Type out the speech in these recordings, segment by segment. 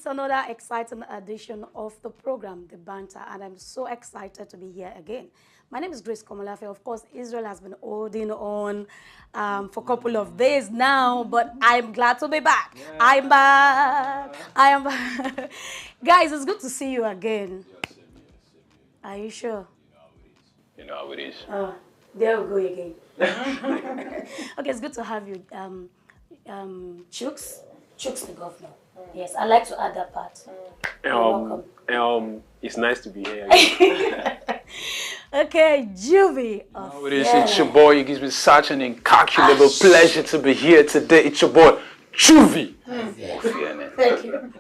it's another exciting edition of the program, The Banter, and I'm so excited to be here again. My name is Grace Komolafe. Of course, Israel has been holding on for a couple of days now, but I'm glad to be back. Yeah. I'm back. I am back. Guys, it's good to see you again. Yeah, same here, same here. Are you sure? You know how it is. There we go again. Okay, it's good to have you. Chooks the governor. Yes, I like to add that part. It's nice to be here again. Okay, Juvie. It's your boy. It gives me such an incalculable pleasure to be here today. It's your boy, Juvie. Thank you.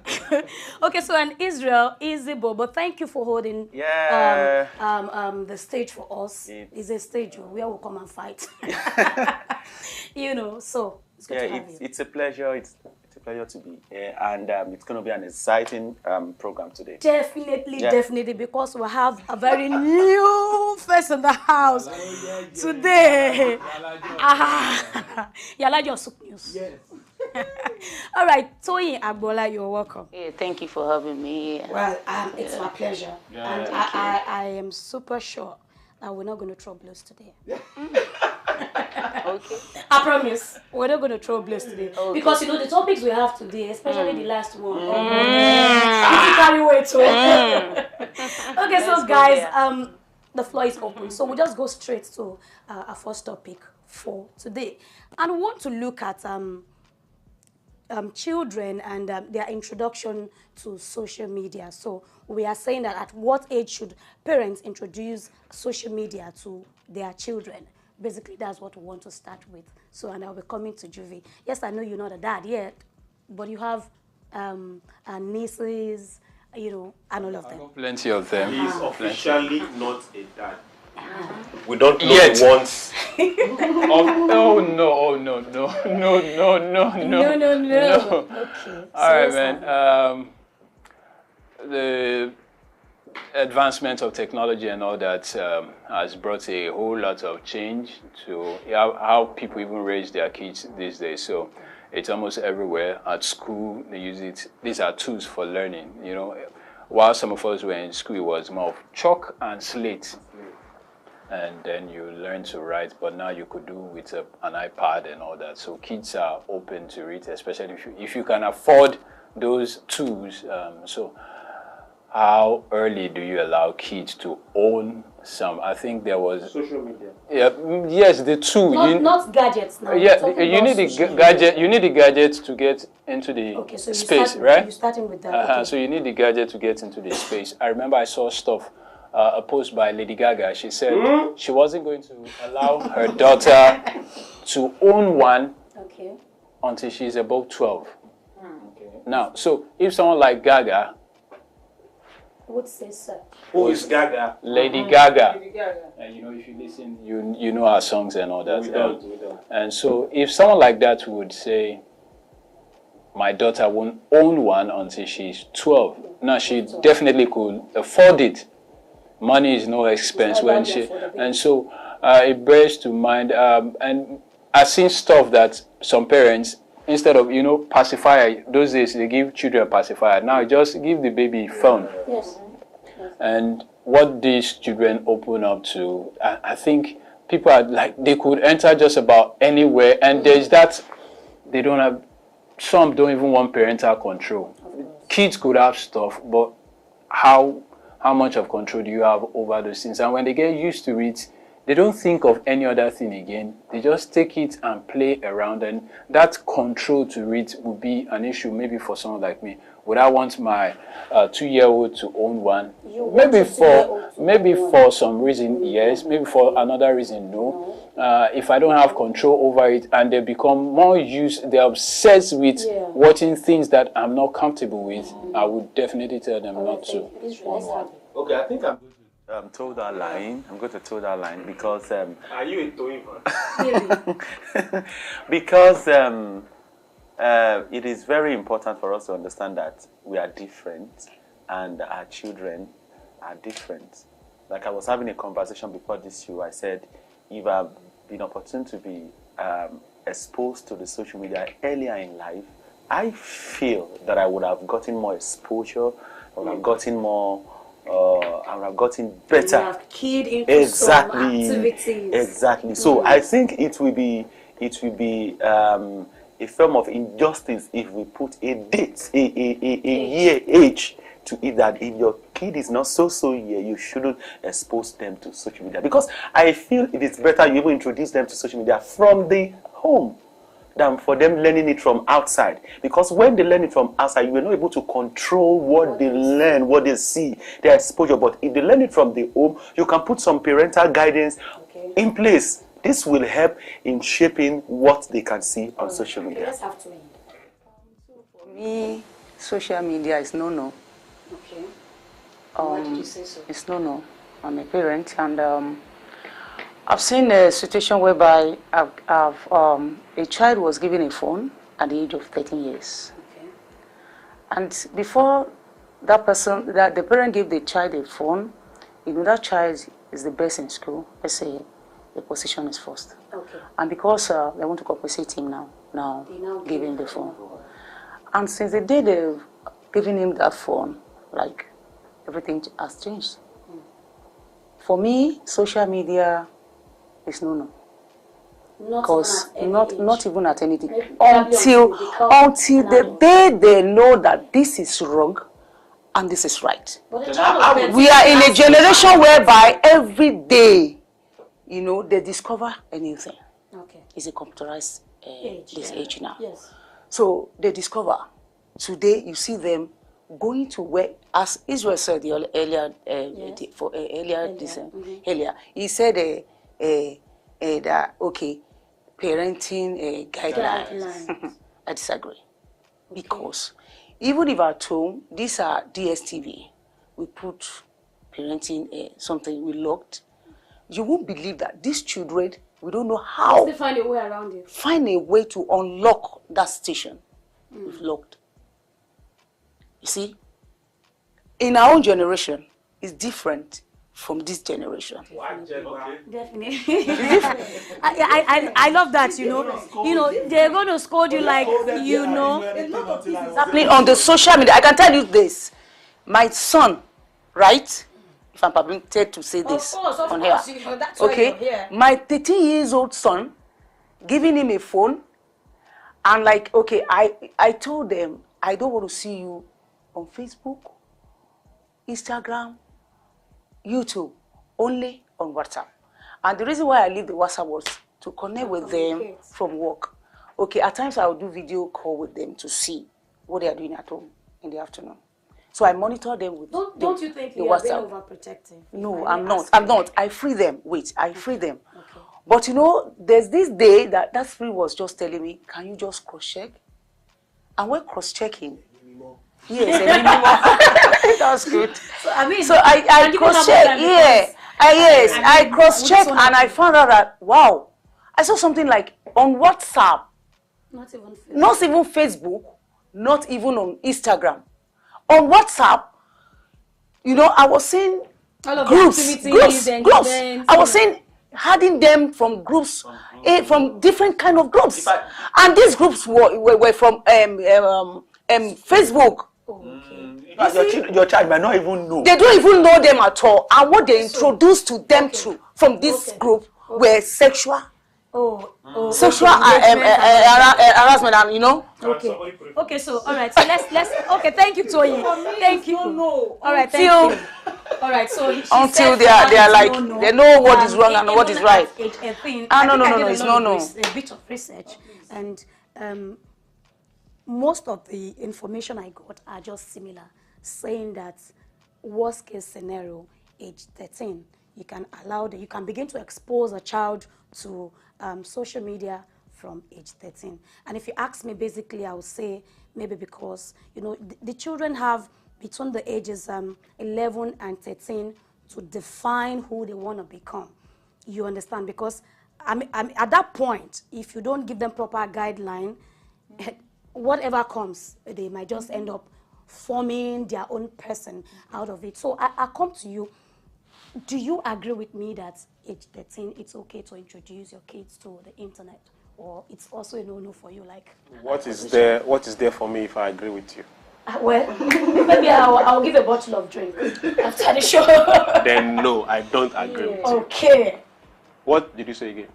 Okay, so in Israel, easy, but thank you for holding the stage for us. It's a stage where we'll come and fight. You know, so it's good to have you. It's a pleasure. It's a pleasure to be here, and it's going to be an exciting program today. Definitely, because we have a very new face in the house today. You like your Souq news? Yes. All right, Toyin Agbola, you're welcome. Yeah, thank you for having me here. Well, it's my pleasure, and I am super sure that we're not going to throw blows today. Okay. I promise, we're not going to throw blows today. Okay. Because, you know, the topics we have today, especially the last one, you carry weight to it. Okay, so guys, the floor is open. So we'll just go straight to our first topic for today. And we want to look at children and their introduction to social media. So we are saying that at what age should parents introduce social media to their children? Basically, that's what we want to start with. So, and I'll be coming to Juvie. Yes, I know you're not a dad yet, but you have nieces, you know, and all of them. Plenty of them. He's officially not a dad. We don't know once. No. Okay. All right, man. The advancement of technology and all that has brought a whole lot of change to how people even raise their kids these days. So it's almost everywhere. At school, they use it. These are tools for learning. You know, while some of us were in school, it was more of chalk and slate. And then you learn to write, but now you could do with an iPad and all that. So kids are open to it, especially if you can afford those tools. So how early do you allow kids to own some? I think there was social media. Yeah, yes, the tool. Not gadgets now. Yeah, you need the gadget. You need the gadget to get into the space, right? You're starting with that. Okay. So you need the gadget to get into the space. I remember I saw stuff. A post by Lady Gaga. She said she wasn't going to allow her daughter to own one until she's above 12. Okay. Now, so if someone like Gaga would say so. Who is Gaga? Lady Gaga. And you know, if you listen, you know her songs and all that. We don't. And so if someone like that would say, my daughter won't own one until she's 12. Now, she definitely could afford it. Money is no expense when and so it bears to mind. And I've seen stuff that some parents, instead of pacifier, those days they give children a pacifier. Now just give the baby a phone. Yes. And what these children open up to, I think people are like, they could enter just about anywhere, and there's that they don't have. Some don't even want parental control. Kids could have stuff, but how much of control do you have over those things? And when they get used to it, they don't think of any other thing again. They just take it and play around, and that control to it would be an issue maybe for someone like me. Would I want my 2-year-old to own one? Maybe for some reason, yes. Maybe for another reason, no. If I don't have control over it and they become more used, they're obsessed with watching things that I'm not comfortable with, I would definitely tell them not to. Okay, I think I'm going to toe that line. I'm going to toe that line because... Are you a towing fan? Because it is very important for us to understand that we are different and our children are different. Like I was having a conversation before this show, I said, if I've been opportune to be exposed to the social media earlier in life, I feel that I would have gotten more exposure, I would have gotten more, I would have gotten better. You have keyed into some activities. Exactly. So I think it will be a form of injustice if we put a date, a year age to it, that if your kid is not so year, you shouldn't expose them to social media. Because I feel it is better you even introduce them to social media from the home than for them learning it from outside. Because when they learn it from outside, you are not able to control what they learn, what they see, their exposure. But if they learn it from the home, you can put some parental guidance in place. This will help in shaping what they can see on social media. Let's have to end. For me, social media is no-no. Okay. Why did you say so? It's no-no. I'm a parent, and I've seen a situation whereby a child was given a phone at the age of 13 years. Okay. And before that the parent gave the child a phone, that child is the best in school. Let's say the position is first. Okay. And because they want to compensate him now give him the phone. And since the day they've given him that phone, like, everything has changed. For me, social media is no. Because not even at anything. Until the day they know that this is wrong and this is right. We are in a generation whereby every day, they discover anything. Okay. It's a computerized age now. Yes. So they discover. Today you see them going to where, as Israel said earlier, he said that parenting guidelines. I disagree. Because even if at home, these are DSTV, we put parenting something we locked. You won't believe that these children, we don't know how. They find a way around it. Find a way to unlock that station. We've locked. You see, in our own generation, it's different from this generation. Definitely. I love that, they're going to scold you like, It's happening on the social media. I can tell you this. My son, right? If I'm permitted to say this on here. Okay, my 13 years old son, giving him a phone, and like, okay, I told them, I don't want to see you on Facebook, Instagram, YouTube, only on WhatsApp. And the reason why I leave the WhatsApp was to connect with them from work. Okay, at times I will do video call with them to see what they are doing at home in the afternoon. So I monitor them with Don't you think the you are WhatsApp. being overprotective? No, I'm not. I free them. Wait, I free them. Okay. But there's this day that spirit was just telling me, can you just cross-check? And when cross-checking, yes, that's good. So I cross-check, I cross-check, and I found out that, wow, I saw something like on WhatsApp, not even Facebook, not even on Instagram. On WhatsApp, I was seeing groups. I was seeing adding them from groups, from different kind of groups, and these groups were from Facebook. Your child might not even know. They don't even know them at all, and what they introduced to them through from this group were sexual. Sexual harassment, and Okay, so all right, so let's okay, thank you, Toyi. Thank you. All right, thank you. All right, so until they are like they know what is wrong and what is right. No, it's no. A bit of research, and most of the information I got are just similar, saying that worst case scenario, age 13, you can begin to expose a child to social media from age 13. And if you ask me, basically, I would say maybe because, the children have between the ages 11 and 13 to define who they want to become. You understand? Because at that point, if you don't give them proper guideline, whatever comes, they might just end up forming their own person out of it. So I come to you. Do you agree with me that age 13, it's okay to introduce your kids to the internet or it's also a no-no for you? Like, what is there for me if I agree with you? Well, maybe I'll give a bottle of drink after the show. Then no, I don't agree with you. Okay. What did you say again?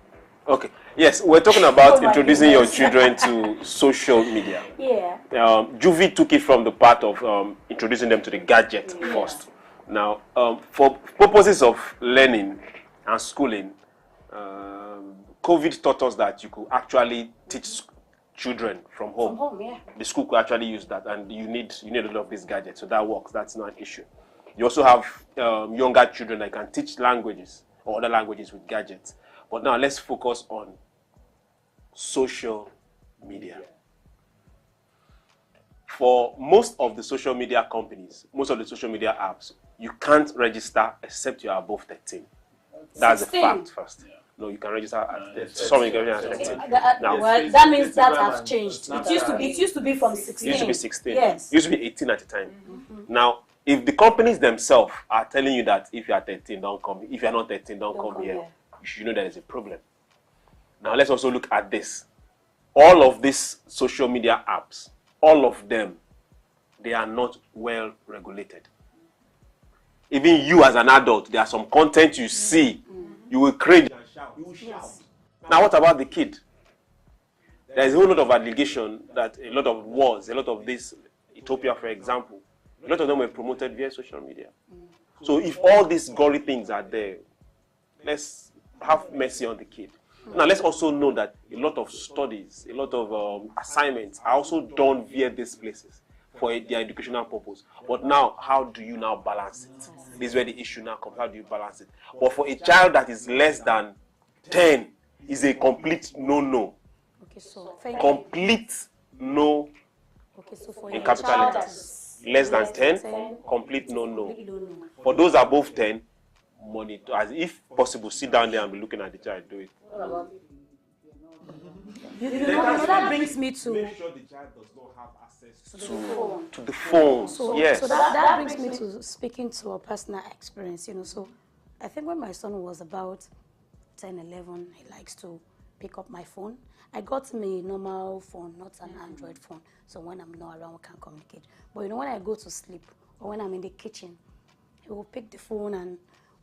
Okay. Yes, we're talking about introducing your children to social media. Yeah. Juvie took it from the part of introducing them to the gadget first. Now, for purposes of learning and schooling, COVID taught us that you could actually teach children from home. From home, yeah. The school could actually use that, and you need a lot of these gadgets, so that works. That's not an issue. You also have younger children that can teach languages or other languages with gadgets. But now let's focus on social media. For most of the social media companies, most of the social media apps, you can't register except you are above 13. That's 16. A fact first. Yeah. No, you can register at some you can register at 13. Now, well, that means that has changed. It used to be from 16. It used to be 16. Yes. It used to be 18 at the time. Now, if the companies themselves are telling you that if you are 13, don't come. If you are not 13, don't come here. You should know there is a problem. Now, let's also look at this. All of these social media apps, all of them, they are not well regulated. Even you as an adult, there are some content you see, you will cringe and shout. You will shout. Now, what about the kid? There is a whole lot of allegation that a lot of wars, a lot of this, Ethiopia, for example, a lot of them were promoted via social media. So if all these gory things are there, let's have mercy on the kid. Now, let's also know that a lot of studies, a lot of assignments are also done via these places for their educational purpose. But now, how do you now balance it? This is where the issue now comes. How do you balance it? But for a child that is less than 10, is a complete no-no. Okay, so complete no. Okay, so for in capital letters. Less than 10, complete no-no. For those above 10, monitor, as if possible, sit down there and be looking at the child, do it. That brings me to make sure the child does not have access to the phone. So, yes. So that brings me to speaking to a personal experience, So I think when my son was about 10, 11, he likes to pick up my phone. I got him a normal phone, not an Android phone. So when I'm not around, we can communicate. But when I go to sleep or when I'm in the kitchen, he will pick the phone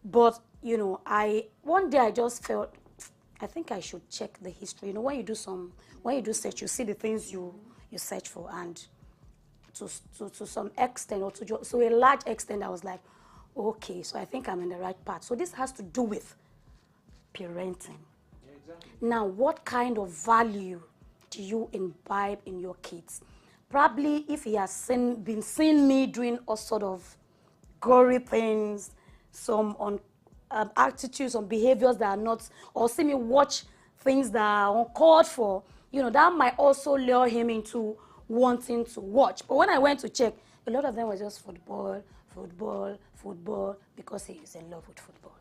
but one day I just felt, I think I should check the history. When you do search, you see the things you search for, and to some extent, or to a large extent, I was like, okay, so I think I'm in the right path. So this has to do with parenting. Yeah, exactly. Now, what kind of value do you imbibe in your kids? Probably if he has been seeing me doing all sort of gory things, some attitudes, some behaviors that are not, or see me watch things that are uncalled for, that might also lure him into wanting to watch. But when I went to check, a lot of them were just football, because he is in love with football.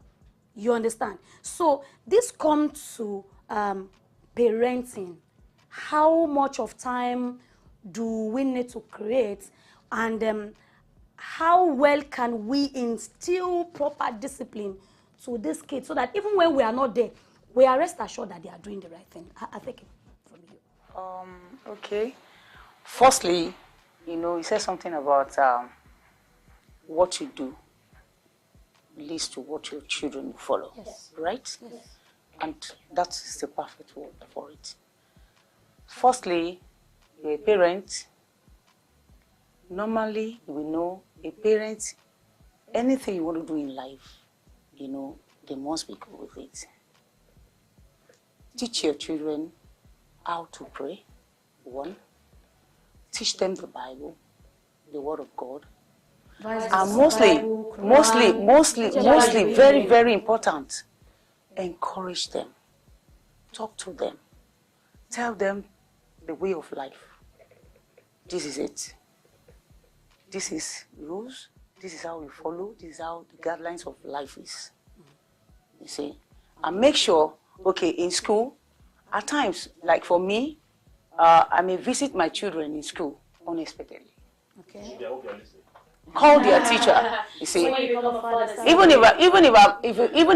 You understand? So this comes to parenting. How much of time do we need to create, and how well can we instill proper discipline to these kids so that even when we are not there, we are rest assured that they are doing the right thing? I think from you. Okay. Firstly, you said something about what you do leads to what your children follow, right? Yes. And that's the perfect word for it. Firstly, a parent, normally we know a parent, anything you want to do in life, they must be good with it. Teach your children how to pray, one. Teach them the Bible, the Word of God. And mostly, very, very important, encourage them. Talk to them. Tell them the way of life. This is it. This is rules. This is how we follow. This is how the guidelines of life is. You see? And make sure, okay, in school, at times, like for me, I may visit my children in school unexpectedly. Okay. Call their teacher. You see, even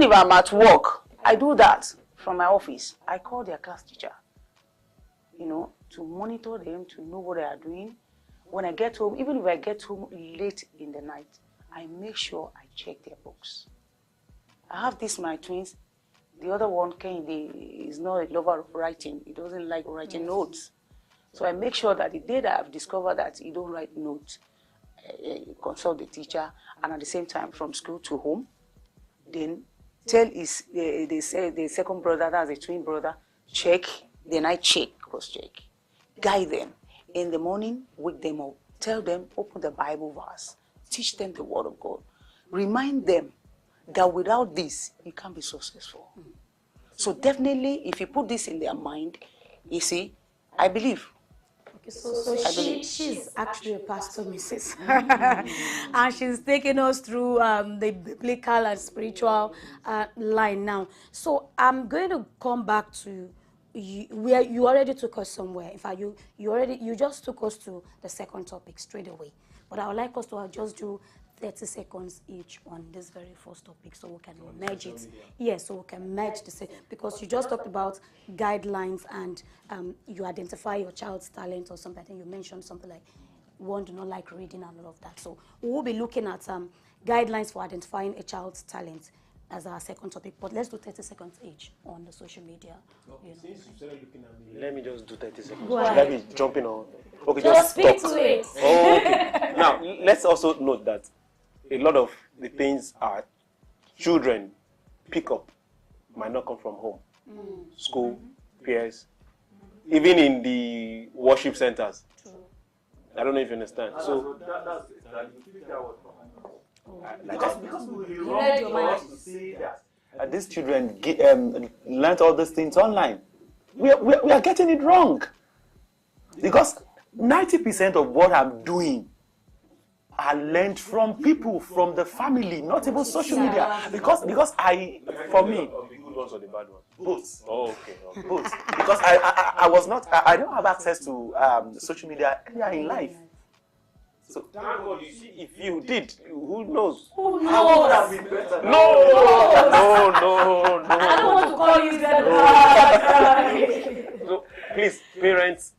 if I'm at work, I do that from my office. I call their class teacher. to monitor them, to know what they are doing. When I get home, even if I get home late in the night, I make sure I check their books. I have my twins. The other one, Kehinde, is not a lover of writing. He doesn't like writing notes. So I make sure that the day that I've discovered that he don't write notes, consult the teacher, and at the same time from school to home, then tell the second brother, that's a twin brother, check, then I check, cross-check. Guide them. In the morning, wake them up. Tell them, open the Bible verse. Teach them the word of God. Remind them that without this, you can't be successful. So definitely, if you put this in their mind, you see, I believe. Okay, so she's actually a pastor, Mrs. And she's taking us through the biblical and spiritual line now. So I'm going to come back to where you already took us somewhere. In fact, you just took us to the second topic straight away. But I would like us to just do 30 seconds each on this very first topic so we can merge it. Yes, so we can merge the because you just talked about guidelines and you identify your child's talent or something. I think you mentioned something like one do not like reading and all of that. So we will be looking at guidelines for identifying a child's talent as our second topic, but let's do 30 seconds each on the social media. Since you started looking at me, let me just do 30 seconds. Go ahead. Let me jump in on. Okay, Just speak talk. to it. Oh, okay. Now, let's also note that a lot of the things our children pick up might not come from home. School, peers, even in the worship centers. I don't know if you understand. So that's because we read your mind to say that these children learned all these things online. We are getting it wrong. Because 90% of what I'm doing I learned from people, from the family, not even social media. Because for me, the good ones or the bad ones? both. Oh, okay. Both. Because I don't have access to social media earlier in life. So Thank God, you see, if you did, who knows? Who knows? I would have been better. No. I don't want to call you that. So please, parents,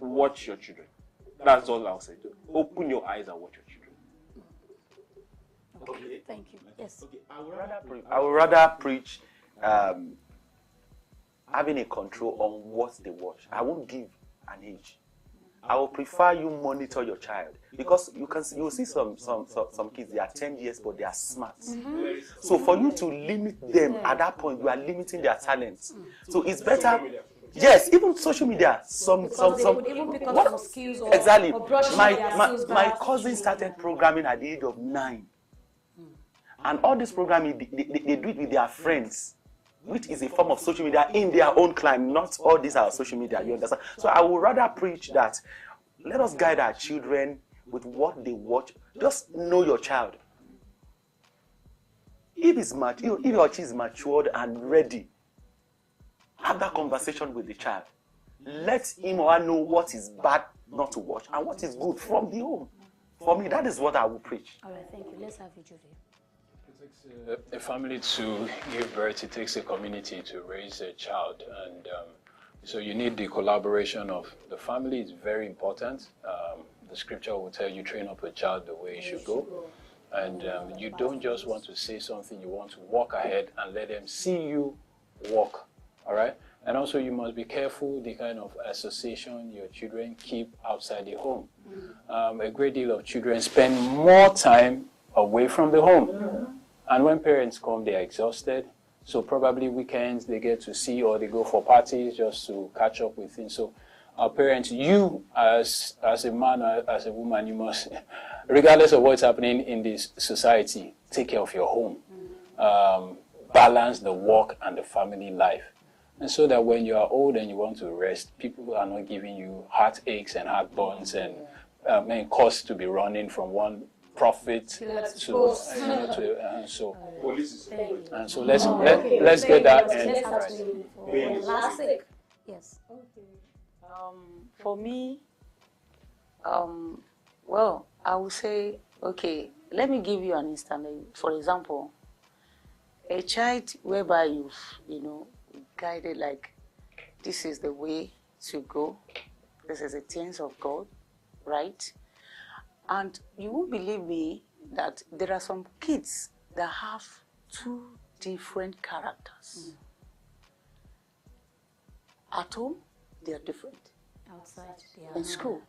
watch your children. That's all I'll say. Open your eyes and watch your children. Okay. Thank you. Yes. Okay. I would rather preach having a control on what they watch. I won't give an age. I will prefer you monitor your child because you see some kids, they are 10 years but they are smart. So for you to limit them at that point, you are limiting their talents. So it's better. Yes, even social media. Some even pick up some skills or, exactly. Or brushing their skills My back. cousin started programming at the age of 9, and all this programming they do it with their friends, which is a form of social media in their own climb. Not all these are social media, you understand? So I would rather preach that let us guide our children with what they watch. Just know your child. If your child is matured and ready, have that conversation with the child. Let him or her know what is bad not to watch and what is good from the home. For me, that is what I will preach. All right, thank you. Let's have you, Judy. It takes a family to give birth. It takes a community to raise a child, and so you need the collaboration of the family. It's very important. The scripture will tell you, train up a child the way he should go. And you don't just want to say something, you want to walk ahead and let them see you walk. All right? And also you must be careful the kind of association your children keep outside the home. A great deal of children spend more time away from the home. And when parents come, they are exhausted. So probably weekends they get to see, or they go for parties just to catch up with things. So our parents, you as a man or as a woman, you must, regardless of what's happening in this society, take care of your home. Balance the work and the family life. And so that when you are old and you want to rest, people are not giving you heartaches and heartburns and costs to be running from one profit to so let's get that end right. Classic. Yes. Okay. For me, well, I would say, okay, let me give you an instance. For example, a child whereby you guided like this is the way to go. This is the things of God, right? And you won't believe me that there are some kids that have two different characters. At home, they are different. Outside, they are In school,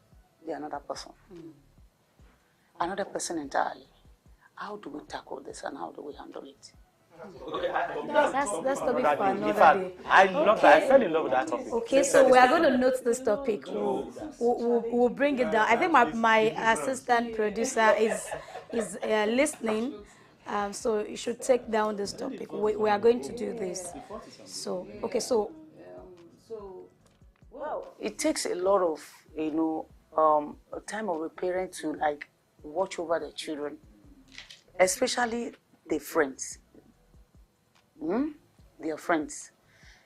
they are another person. Another person entirely. How do we tackle this and how do we handle it? That's topic for another day. I fell in love with that topic. Okay, so we are going to note this topic. We'll bring it down. I think my assistant producer is listening, so you should take down this topic. We are going to do this. So, okay, so. Well, it takes a lot of, time of a parent to like watch over their children, especially their friends. Their friends.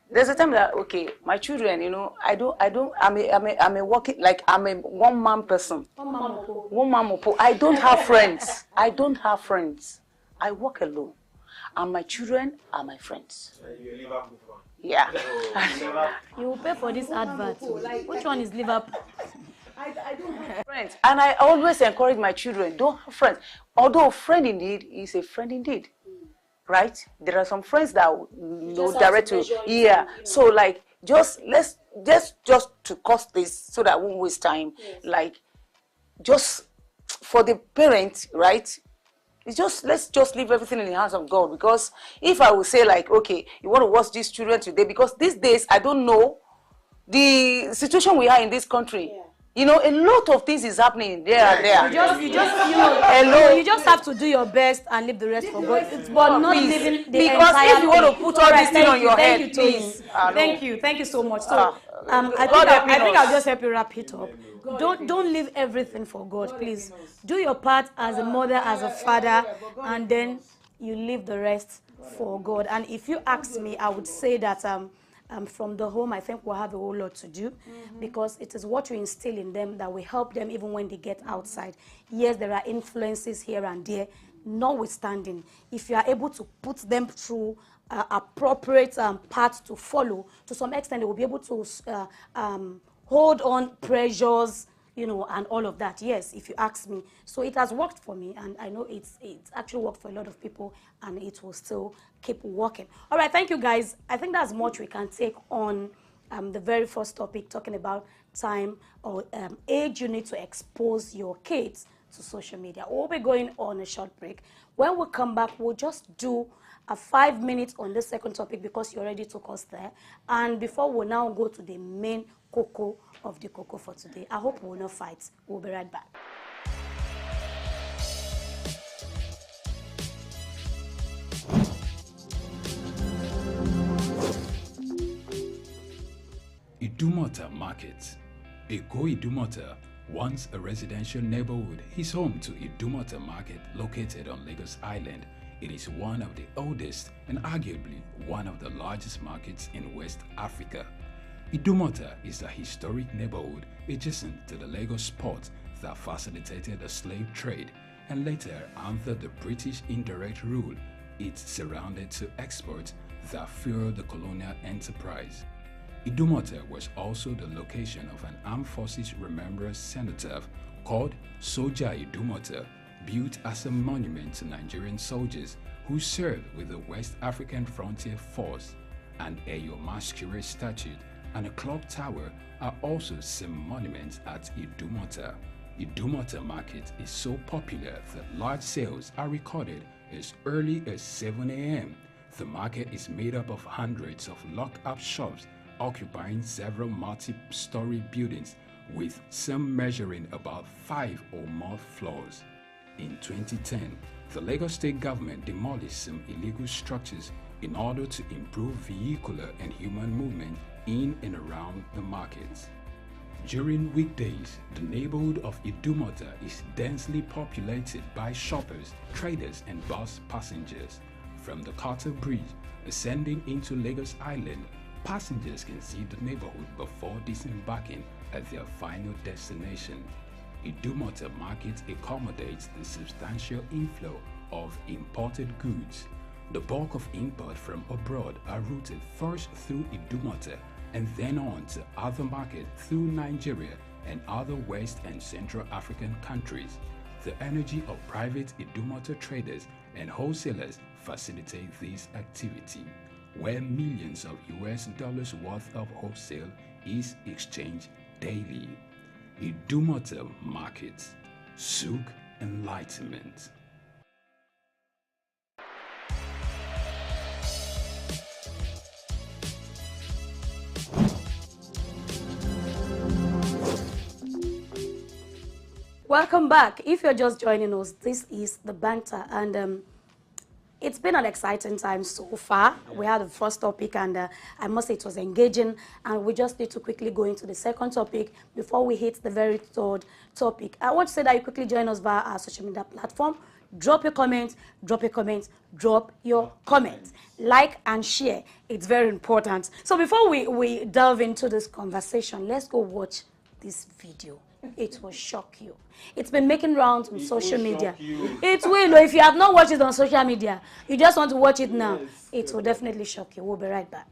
There's a time that, okay, my children, I'm a working, like I'm a one-man person. One man mopo. I don't have friends. I work alone. And my children are my friends. Yeah. You will pay for this advert. Which one is Liverpool? I don't have friends. And I always encourage my children, don't have friends. Although a friend indeed is a friend indeed. Right? There are some friends that will direct you. Yeah. So like just to cost this so that I won't waste time. Yes. Like just for the parents, right? It's just let's just leave everything in the hands of God, because if I will say like, okay, you want to watch these children today, because these days I don't know the situation we are in this country. Yeah. A lot of things is happening there and there. You just have to do your best and leave the rest for God. But not living the because if you want to put all this thing on your head, please. Thank you so much. So I think I'll just help you wrap it up. Don't leave everything for God, please. Do your part as a mother, as a father, and then you leave the rest for God. And if you ask me, I would say that from the home, I think we'll have a whole lot to do, because it is what we instill in them that will help them even when they get outside. Yes, there are influences here and there, notwithstanding, if you are able to put them through appropriate path to follow, to some extent they will be able to hold on pressures, and all of that. Yes, if you ask me. So it has worked for me, and I know it's actually worked for a lot of people, and it will still keep working. All right, thank you guys. I think that's much we can take on the very first topic, talking about time or age you need to expose your kids to social media. We'll be going on a short break. When we come back, we'll just do a 5 minutes on the second topic, because you already took us there. And before we now go to the main cocoa of the cocoa for today, I hope we will not fight. We'll be right back. Idumota Market. Eko Idumota, once a residential neighborhood, is home to Idumota Market, located on Lagos Island. It is one of the oldest and arguably one of the largest markets in West Africa. Idumota is a historic neighborhood adjacent to the Lagos port that facilitated the slave trade, and later, under the British indirect rule, it surrounded to exports that fueled the colonial enterprise. Idumota was also the location of an armed forces remembrance cenotaph called Soja Idumota, built as a monument to Nigerian soldiers who served with the West African Frontier Force. An Eyo Masquerade statue and a clock tower are also some monuments at Idumota. Idumota Market is so popular that large sales are recorded as early as 7 a.m. The market is made up of hundreds of locked-up shops occupying several multi-story buildings, with some measuring about 5 or more floors. In 2010, the Lagos State government demolished some illegal structures in order to improve vehicular and human movement in and around the markets. During weekdays, the neighborhood of Idumota is densely populated by shoppers, traders, and bus passengers. From the Carter Bridge ascending into Lagos Island, passengers can see the neighborhood before disembarking at their final destination. Idumota Market accommodates the substantial inflow of imported goods. The bulk of import from abroad are routed first through Idumota and then on to other markets through Nigeria and other West and Central African countries. The energy of private Idumota traders and wholesalers facilitate this activity, where millions of US dollars worth of wholesale is exchanged daily. Idumota Markets, Souq Enlightenment. Welcome back. If you're just joining us, this is The Banter, and it's been an exciting time so far. We had the first topic, and I must say it was engaging, and we just need to quickly go into the second topic before we hit the very third topic. I want to say that you quickly join us via our social media platform. Drop your comments, drop your comments, drop your comments. Like and share. It's very important. So before we delve into this conversation, let's go watch this video. It will shock you. It's been making rounds on social media. It will. If you have not watched it on social media, you just want to watch it now. It will definitely shock you. We'll be right back.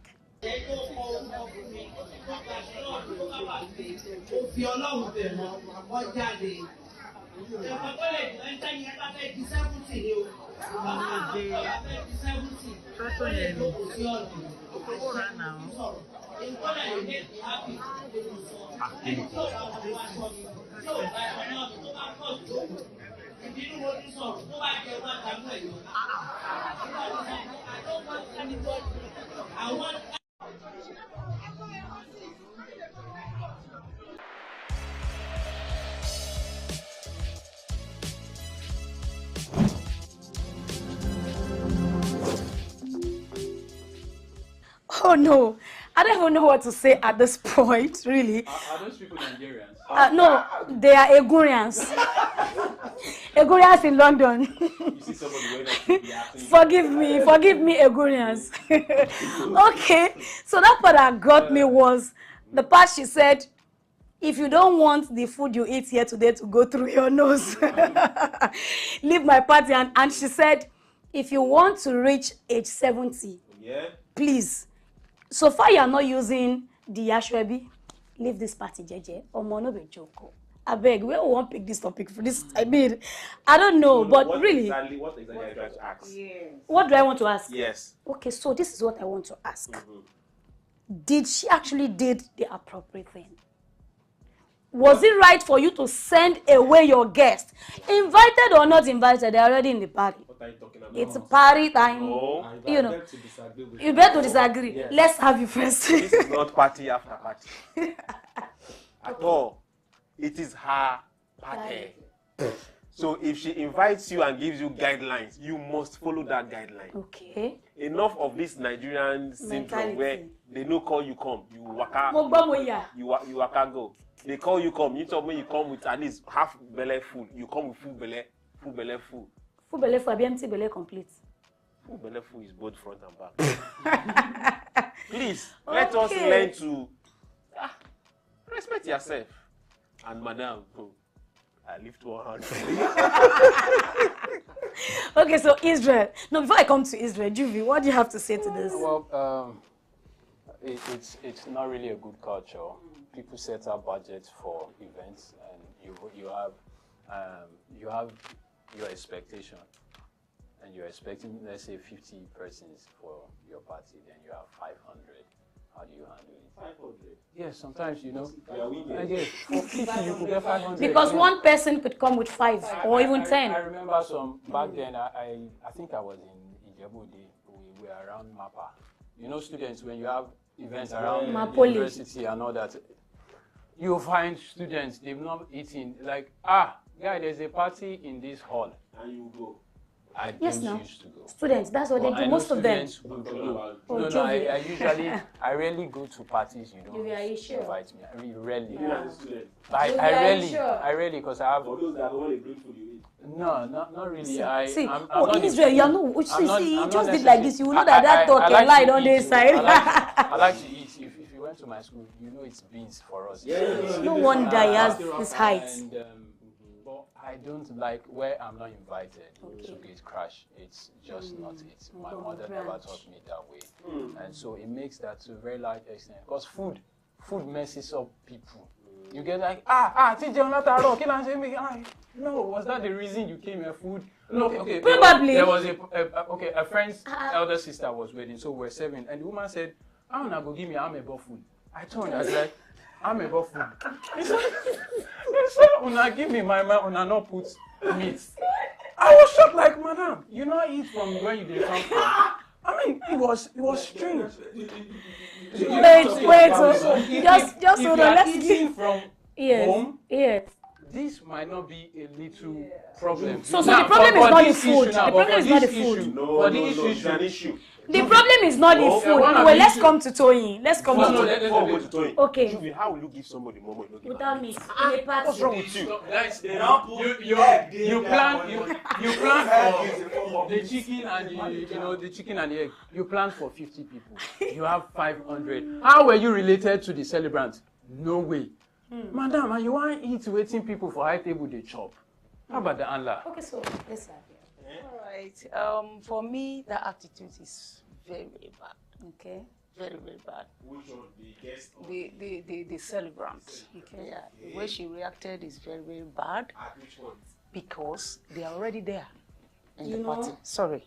Oh no, I don't even know what to say at this point, really. Are those people Nigerians? No, they are Egurians. Egurians in London. You see somebody wearing that Forgive me, Egurians. Okay, so that part that got me was the part she said, if you don't want the food you eat here today to go through your nose, leave my party. And she said, if you want to reach age 70, please, so far you are not using the Ashwebi, leave this party, JJ, or Monobe Joko. I beg, we won't pick this topic for this. I mean, I don't know, but what really. What exactly are you trying to ask? Yes. What do I want to ask? Yes. Okay, so this is what I want to ask. Did she actually did the appropriate thing? Was it right for you to send away your guests? Invited or not invited, they're already in the party. What are you talking about? It's a party time. No. You know. You better to disagree. Yes. Let's have you first. This is not party after party. At all. It is her party. So if she invites you and gives you guidelines, you must follow that guideline. Okay. Enough of this Nigerian syndrome where they no call you come, you waka, you waka go. They call you come. You told me you come with at least half belly full. You come with full belly full. Full belly full, empty belly complete. Full belly full is both front and back. Please, let us learn to respect yourself. And madam, I lift one hand. Okay, so Israel. No, before I come to Israel, Juvie, what do you have to say to this? Well, it's not really a good culture. People set up budgets for events, and you have your expectation, and you're expecting, let's say, 50 persons for your party, then you have 500. How do you handle it? 500. Yes, sometimes for 50 you could get 500. Because one person could come with 5 or even 10. I remember back then. I think I was in Ijebu. We were around Mapa. You know, students, when you have events around the university and all that, you find students, they've not eaten, like, guy, there's a party in this hall. And you go. I don't used to go. Students, that's what they do, most of them. I rarely go to parties, you don't invite me. I mean, rarely. I rarely, because I have... For those that don't bring food, you eat. No, not really. Israel, you know, you just did like this, you know that talk can lie on this side. I like to eat. If you went to my school, you know it's beans for us. No wonder he has this height. But I don't like where I'm not invited to get crash. It's just not it. My mother never taught me that way. And so it makes that to a very large extent. Because food messes up people. You get like, no, was that the reason you came here? Food? No, okay. Probably. There was a friend's elder sister was waiting, so we're serving. And the woman said, I'm not going to give me amebo food. I told her, I was like, amebo food. He said, una give me my man, una not put meat. I was shocked, like, madam, you not eat from where you did come from. I mean, it was strange. Wait, just hold on, let's eating from home. Yes. This might not be a little problem. So the problem is not the food. The problem is not the food. No, it's an issue. The problem is not the food. Well, let's come to Toyin. Let's come to Toyin. Okay. Juvi, how will you give somebody more money? Without me, in a party. What's wrong with you? You plan for the chicken and the chicken and the egg. You plan for 50 people. You have 500. How were you related to the celebrant? No way. Madam, and you want to eat waiting people for high table they chop. How about the anla? Okay, so let's start. All right. For me, that attitude is very, very bad. Okay. Very, very bad. Which one? The guest? The celebrant. Okay. Yeah. The way she reacted is very, very bad. At which one? Because they are already there in You the party. know? Sorry.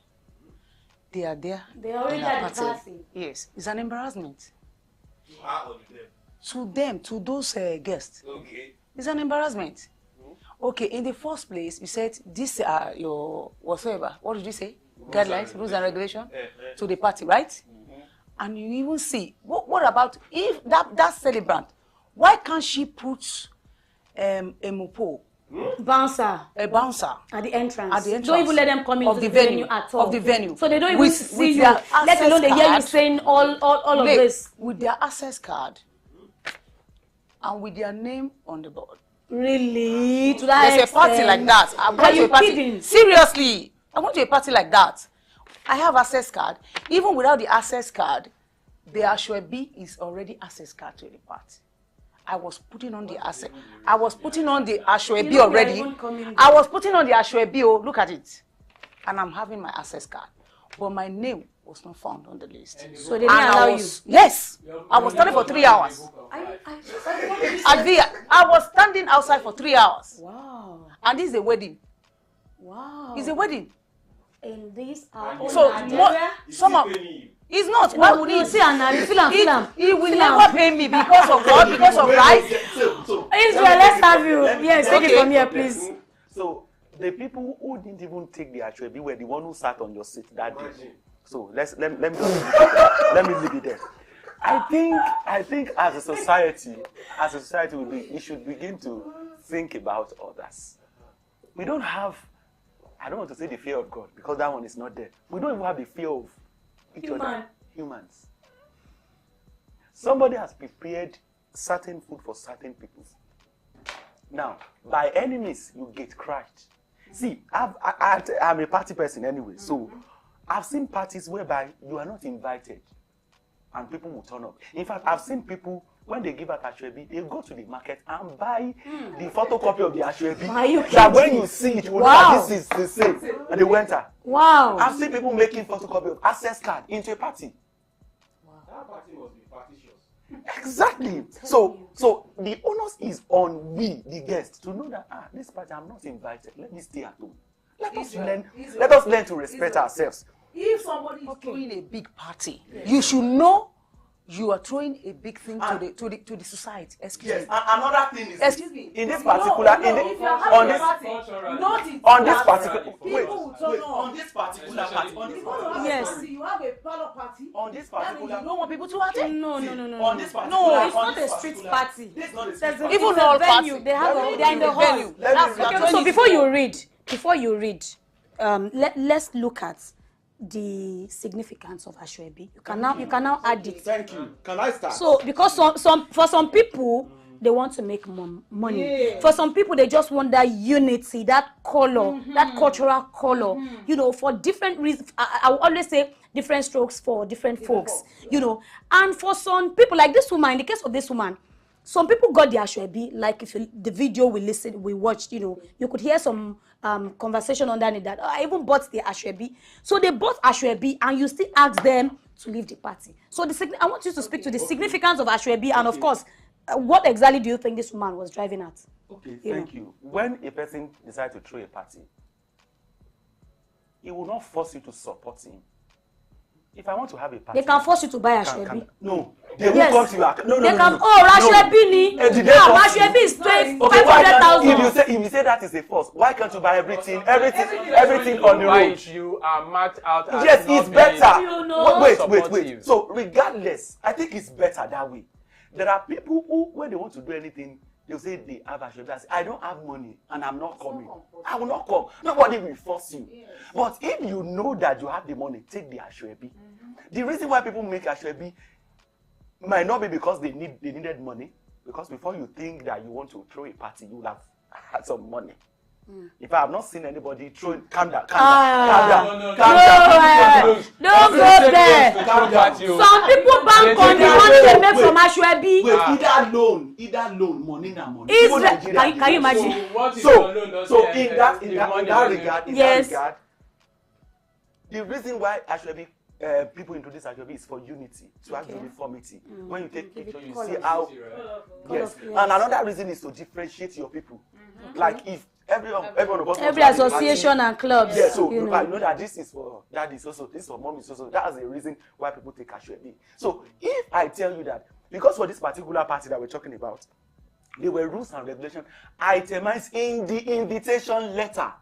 They are there. They are already in the at the party. Yes. It's an embarrassment. To her or to them? To them, to those guests. Okay. It's an embarrassment. Okay, in the first place, you said these are your whatsoever. What did you say? Guidelines, rules and regulation to the party, right? And you even see what about if that celebrant? Why can't she put a mopo, Bouncer a bouncer at the entrance. at the entrance? Don't even let them come into the venue at all. Of the venue. So they don't even With see you. their Let alone they access hear you card. saying all of this. With their access card and with their name on the board. Really? To that There's a party like that. I'm going to a party. Kidding? Seriously, I went to a party like that. I have access card. Even without the access card, the Ashwebi is already access card to the party. I was putting on the access. I was putting on the Ashwebi already. I was putting on the Ashwebi. Oh, look at it. And I'm having my access card. But my name was not found on the list. So they didn't allow you? Yes. I was standing for 3 hours. I was standing outside for 3 hours. Wow. And this is a wedding. Wow. It's a wedding. And these are So some of it's not. Why would he? See, and I feel am. He will never pay me because of what? Because of rice. Israel, let's have you. Yes, take it from here, please. So the people who didn't even take the Ashwebi were the one who sat on your seat that day. So let me leave it there. I think as a society, we should begin to think about others. We don't have, I don't want to say the fear of God because that one is not there. We don't even have the fear of each other, humans. Somebody has prepared certain food for certain people. Now, by any means, you get crushed. See, I'm a party person anyway, so I've seen parties whereby you are not invited and people will turn up. In fact, I've seen people, when they give out Ashwebi, they go to the market and buy the photocopy of the Ashwebi. That when you see it, you will know that this is the same. And they went out. Wow. I've seen people making photocopy of access card into a party. Wow. That party must be party shows. Exactly. So the onus is on we, the guests, to know that this party I'm not invited. Let me stay at home. Let us learn to respect ourselves. If somebody is throwing a big party, you should know you are throwing a big thing to the society. Excuse me. Another thing is Excuse me. in this particular on this particular Yes. You have a parlor party. On this particular, you don't want people to attend. No. On this particular, No, it's not a street party. This is not a street There's party. Even it's all a venue. party. They are in the hall. Let me- So before you read, let's look at the significance of Ashwebi. You can now add it. Thank you. Can I start? So because for some people they want to make money. Yeah. For some people they just want that unity, that color, that cultural color. You know, for different reasons. I will always say different strokes for different folks. You know, and for some people like this woman, in the case of this woman, some people got the ashwebi, like if the video we watched, you know, you could hear some conversation underneath that. Oh, I even bought the ashwebi. So they bought ashwebi and you still ask them to leave the party. So I want you to speak to the significance of ashwebi and of course, what exactly do you think this woman was driving at? Okay, thank you. When a person decides to throw a party, he will not force you to support him. If I want to have a party, they can force you to buy ashwebi. No, they won't come to you. No, they can. Oh, ashwebi ni. Ashwebi is 500,000. If you say that is a force, why can't you buy everything on the road? You are marked out. As yes, it's better. You know. Wait. So regardless, I think it's better that way. There are people who, when they want to do anything, they'll say they have ashwebi. I don't have money and I'm not coming. I will not come. Nobody will force you. Yes. But if you know that you have the money, take the ashwebi. The reason why people make ashwebi might not be because they needed money. Because before you think that you want to throw a party, you will have had some money. If I have not seen anybody throwing, calm down. Don't go there. Some people bank on the money they make from ashwebi. Wait, either loan, money na money. Can you imagine? So in that regard, the reason why ashwebi people introduce ashwebi is for unity, to have uniformity. When you take picture, you see how. Yes, and another reason is to differentiate your people. Like if everyone of us, every association and clubs. Yeah, so you know that this is for daddy, this is for mommy, that's the reason why people take ashwebi. So if I tell you that, because for this particular party that we're talking about, there were rules and regulations itemized in the invitation letter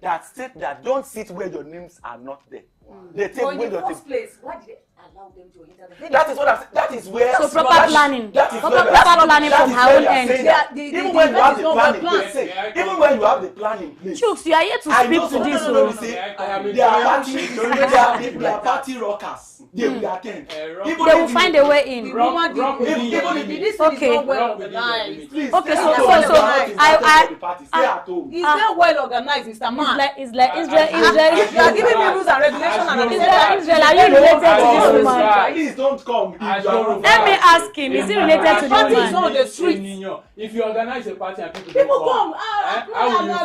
that state that don't sit where your names are not there. They take where your names. Why did they allow them to enter? That is what I'm saying. That is where. So proper planning. Proper planning from her own end. Even when you have the planning, they say. Even when you have the planning, please. Chooks, you are here to speak to this. They are party rockers. They will attend. They will find a way in. Okay. It's not well organized, Mr. Man. It's like Israel. You are giving me rules and regulations. Israel, are you related to this woman? Please don't come. Let me ask him. Is he related to this woman? The street. If you organize a party and people come, how will you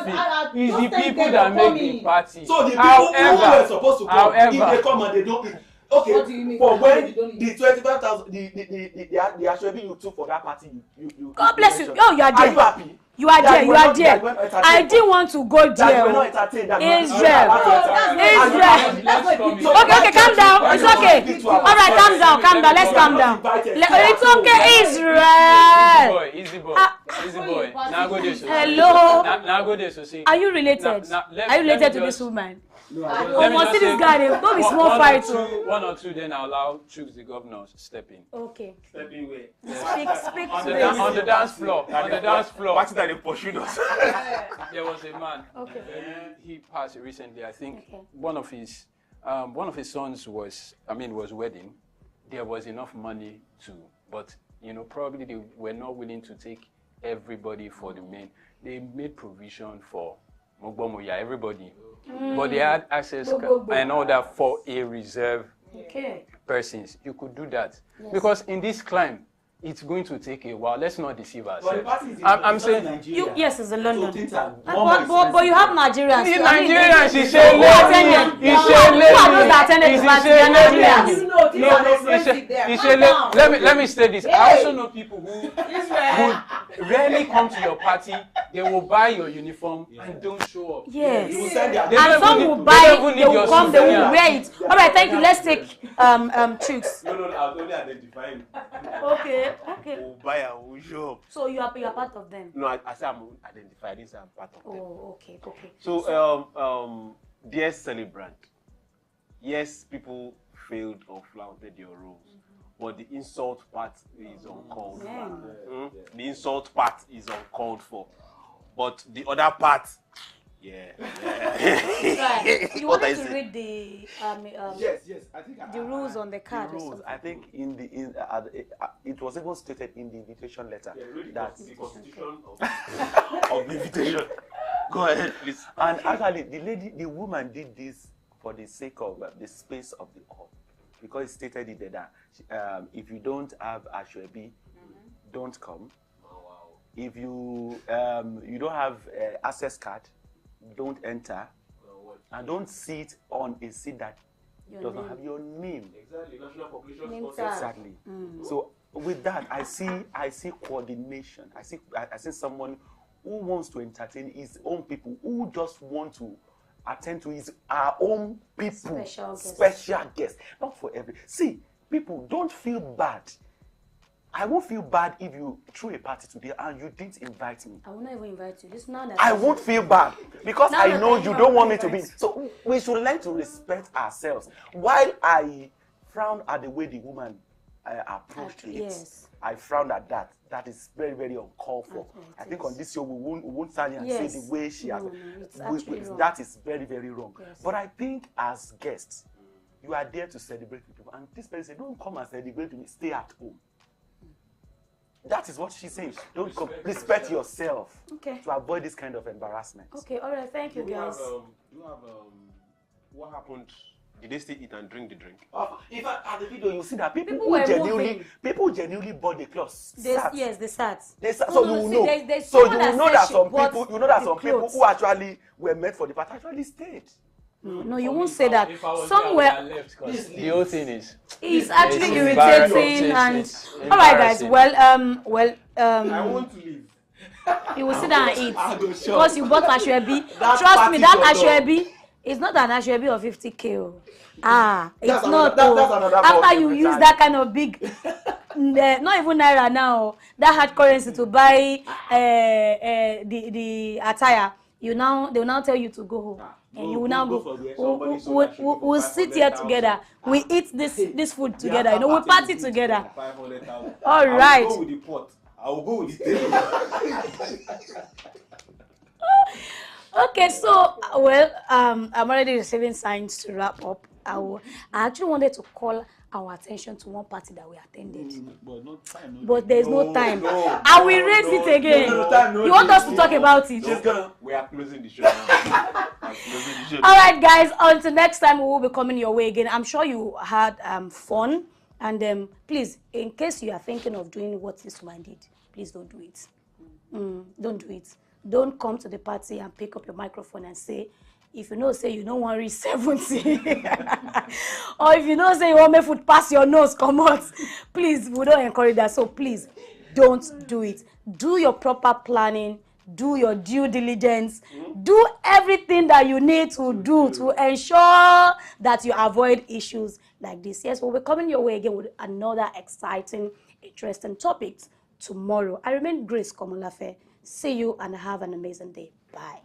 feel? It's the people that make the party. So the people who were supposed to come, if they come and they don't. Okay, what do you mean? For when the 25,000, the ashwebi you took for that party, you God bless you. Oh, you are there. Are you happy? You are there. You are there. I didn't want to go there. Israel. Okay, calm down. It's okay. All right, calm down. Let's calm down. It's okay, Israel. Easy boy. Now go there. Hello. Now go there. So see. Are you related? Are you related to this woman? No, see this guy. Don't be small fight. One or two, then I'll allow Chooks the governor step in. Okay. Step in where? Speak on the dance floor. Party that they pursued us. There was a man. Okay. He passed recently. I think one of his sons was wedding. There was enough money but probably they were not willing to take everybody for the men. They made provision for Mogbomoya, everybody. But they had access and all that for a reserve persons. You could do that. Yes. Because in this climb, it's going to take a while. Let's not deceive ourselves. I'm saying, yes, it's in London. But you have Nigerians. Nigerians, Let me say this. I also know people who rarely come to your party. They will buy your uniform and don't show up. Yes. And some will buy, they will come, they will wear it. All right, thank you. Let's take Chooks. No, I was only identifying. Okay. We'll buy and we'll show up. So you are part of them? No, I said I'm identified. This I'm part of them. Oh, okay. So, dear celebrant, yes, people failed or flouted your rules, but the insult part is uncalled for. The insult part is uncalled for, but the other part, You wanted to read the yes. I think the rules on the card. The rules. I think it was even stated in the invitation letter that the constitution of the invitation. Go ahead, please. And actually, the woman did this for the sake of the space of the hall, because it stated it that if you don't have ashwebi, don't come. If you you don't have access card, don't enter. And don't sit on a seat that does not have your name. Exactly. National population Name sponsor. Exactly. So with that, I see coordination. I see someone who wants to entertain his own people, who just want to attend to our own people, special guests. Not for every. See, people, don't feel bad. I won't feel bad if you threw a party today and you didn't invite me. I will not even invite you. This now that I won't feel bad because I know you don't want me to be. So we should learn to respect ourselves. While I frown at the way the woman approached it, yes. I frown at that. That is very, very uncalled for. I think on this show we won't stand here and say the way she has. That is very, very wrong. Yes. But I think as guests, you are there to celebrate with people. And this person said, don't come and celebrate with me. Stay at home. That is what she's saying. Don't respect yourself to avoid this kind of embarrassment. Okay, all right, thank you, guys. What happened? Did they still eat and drink the drink? If at the video you see that people who genuinely bought the clothes. Yes, they sat. So you will know. So you will know that some people who actually were meant for the party actually stayed. No, you won't say that. Somewhere, the whole thing is. It's actually irritating and. All right, guys. Well, I want to leave. You will sit down and eat because you bought ashwebi. Trust me, that ashwebi is not an ashwebi of 50K. It's not. After you use that kind of big, not even naira now, that hard currency to buy the attire, they will now tell you to go home. And you will now go. We'll sit here together. We eat this food together. We party together. All right. I will go with the pot. I will go with the table. Okay, so I'm already receiving signs to wrap up. I actually wanted to call our attention to one party that we attended. But there's no time. I will raise it again. You want us to talk about it? We are closing the show now. All right, guys. Until next time, we will be coming your way again. I'm sure you had fun. And please, in case you are thinking of doing what this woman did, please don't do it. Don't do it. Don't come to the party and pick up your microphone and say, if you know, say you don't want to reach 70, or if you know, say you want me food pass your nose, come out. Please, we don't encourage that. So please, don't do it. Do your proper planning. Do your due diligence. Do everything that you need to do to ensure that you avoid issues like this. Yes, we'll be coming your way again with another exciting, interesting topics tomorrow. I remain Grace Komolafe. See you and have an amazing day. Bye.